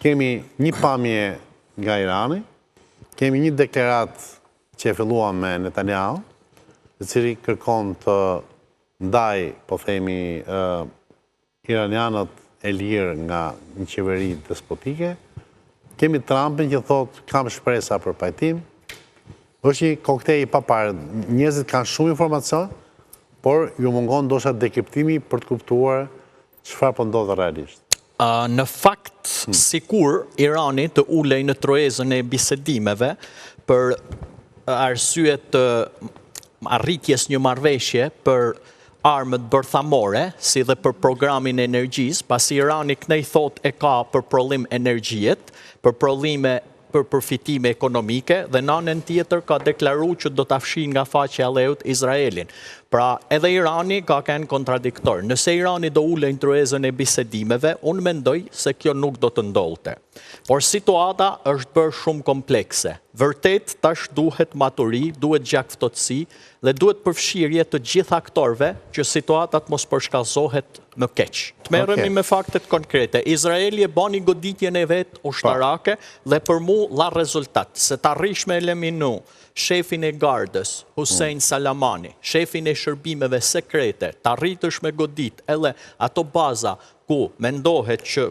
kemi një pamje nga Irani, kemi një deklarat që e fillua me Netanyahu, i cili kërkon të ndaj, po themi, iranianët e lirë nga një qeveri despotike. Kemi Trumpin që thot, kam shpresa për pajtim. është një koktej i paparë. Njerëzit kanë shumë informacion, por ju mungon ndoshta dekriptimi për të kuptuar çfarë po ndodh realisht. Në fakt, sikur Irani të ulej në troezën e bisedimeve për arsye të arritjes një marrëveshje për armët bërthamore, si dhe për programin e energjisë, pasi Irani kënej thot e ka për prodhim energjiet, për prodhime për përfitime ekonomike, dhe në anën tjetër ka deklaru që do të afshin nga faqja e leut Izraelin. Pra, edhe Irani ka kënë kontradiktor. Nëse Irani do ulej në troezën e bisedimeve, unë mendoj se kjo nuk do të ndodhte. Por situata është bërë shumë komplekse. Vërtet, tash duhet maturi, duhet gjakftotësi dhe duhet përfshirje të gjithë aktorëve që situatat mos përshkallëzohet më keq. Të merremi me faktet konkrete. Izraeli e bani goditjen e vet ushtarake dhe për mu la rezultat. Se të arrish me eliminu shefin e gardës, Hussein Salamani, shefin e shërbimeve sekrete, të arritësh me godit edhe ato baza ku mendohet që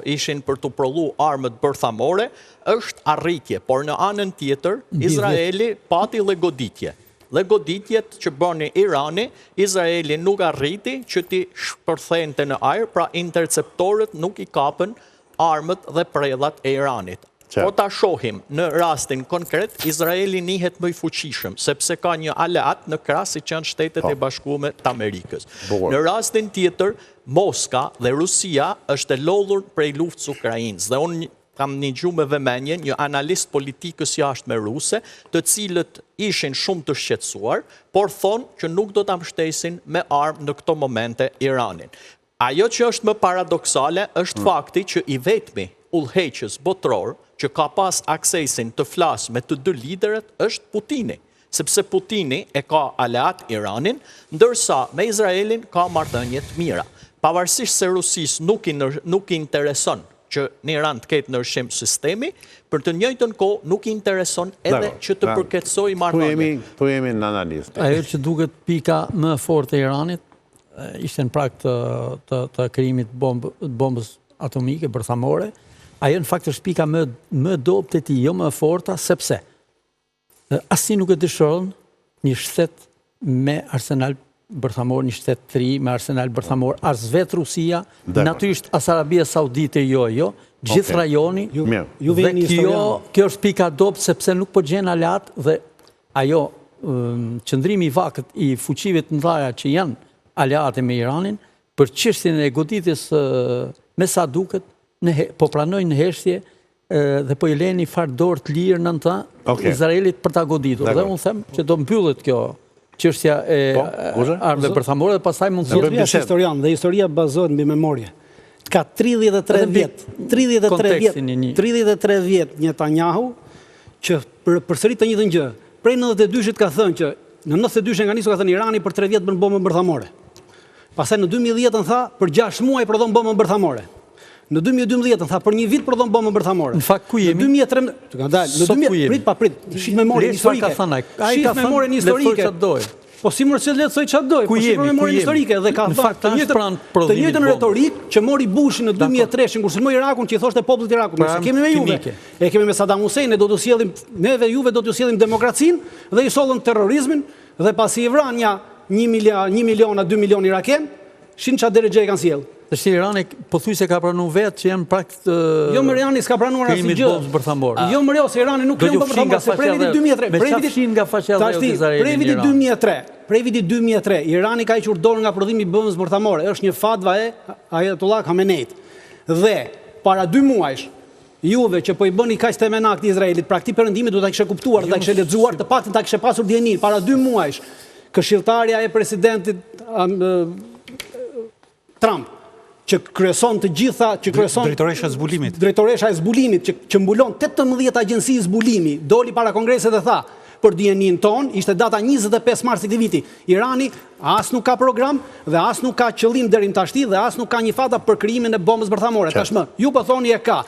ishin për të prollu armët bërthamore, është arritje, por në anën tjetër, Izraeli pati dhe goditje. Dhe goditjet që bëni Irani, Izraeli nuk arriti që ti shpërthente në ajër, pra interceptorët nuk i kapën armët dhe prellat e Iranit. Po ta shohim, në rastin konkret, Izraeli nihet më i fuqishëm, sepse ka një aleat në krah si që janë Shtetet e Bashkuara të Amerikës. Në rastin tjetër, Moska dhe Rusia është e lodhur prej luftës Ukrainës, dhe unë kam një gjumë me vëmendje, një analist politikës jashtme ruse, të cilët ishin shumë të shqetësuar, por thonë që nuk do ta mbështesin me armë në këto momente Iranin. Ajo që është më paradoksale është fakti që i vetmi udhëheqës botror që ka pas aksesin të flas me të dy liderët është Putini, sepse Putini e ka aleat Iranin, ndërsa me Izraelin ka marrëdhënie të mira. Pavarësisht se Rusisë nuk i intereson që në Iran të ketë ndryshim sistemi, për të njëjtën kohë nuk i intereson edhe që të përkatësojë marrëdhënien. Tu jemi në analizë. Ajo që duket pika më e fortë e Iranit ishte në prag të krijimit bombës atomike bërthamore. Ajo në fakt është pika më dobët e tij, jo më e forta, sepse asnjë nuk e dëshiron një shtet me arsenal bërthamor, një shtet të ri me arsenal bërthamor, as vetë Rusia, natyrisht as Arabia Saudite jo, gjithë rajoni. Dhe kjo është pika dobët sepse nuk po gjen aleat dhe ajo qëndrimi i vakët i fuqive të mëdha që janë aleate me Iranin për çështjen e goditjes me sa duket po pranojnë në heshtje dhe po i leni farë dorë të lirë në ta Izraelit për ta goditur. Dhe unë them që do mbyllet kjo çështja e armëve bërthamore dhe pastaj mund të jetë historian dhe historia bazohet mbi memorie. Ka 33 vjet, 33 vjet Netanyahu që përsërit të njëjtën gjë. Prej 92-shit ka thënë që në 92-shit nga nisur ka thënë Irani për 3 vjet bën bombën bërthamore. Pastaj në 2010 tha për 6 muaj prodhon bombën bërthamore. Në 2012 tha për 1 vit prodhon bombën bërthamore. Në fakt ku jemi? Në 2013, prit, shit memorien historike. Shit memorien historike. Po si më le të thoj çfarë doj, po shit memorien historike dhe ka thënë të njëjtën retorik që mori Bushi në 2003 kur sulmoi Irakun, që i thoshte popullit të Irakut, se kemi me juve. E kemi me Saddam Hussein, do t'u sjellim neve juve do t'u sjellim demokracinë dhe i sollën terrorizmin dhe pasi i vran ja 1 milion a 2 milion iraken, shin çfarë drejtë kanë sjell. Dhe Irani pothuajse ka pranuar vetë që janë praktikë të Jo, më Irani s'ka pranuar asnjë gjë. Jo, më se Irani nuk krijon bombë bërthamore, se prej vitit 2003, prej vitit 2003, Irani ka hequr dorë nga prodhimi i bombës bërthamore. Është një fatva e Ayatollah Khameneit. Dhe para 2 muajsh juve që po i bëni kaq temenakt Izraelit, pra këtij perëndimi duhet ta kishe kuptuar, ta kishe lexuar, të paktën ta kishe pasur dijenin. Para 2 muajsh, këshilltarja e presidentit Trump që kryeson të gjitha, drejtoresha e zbulimit, që mbulon 18 agjenci zbulimi, doli para kongresit dhe tha, për dijenin ton, ishte data 25 mars këtij viti. Irani as nuk ka program dhe as nuk ka qëllim deri në tashti dhe as nuk ka një fata për krijimin e bombës bërthamore. Tashmë, ju po thoni e ka.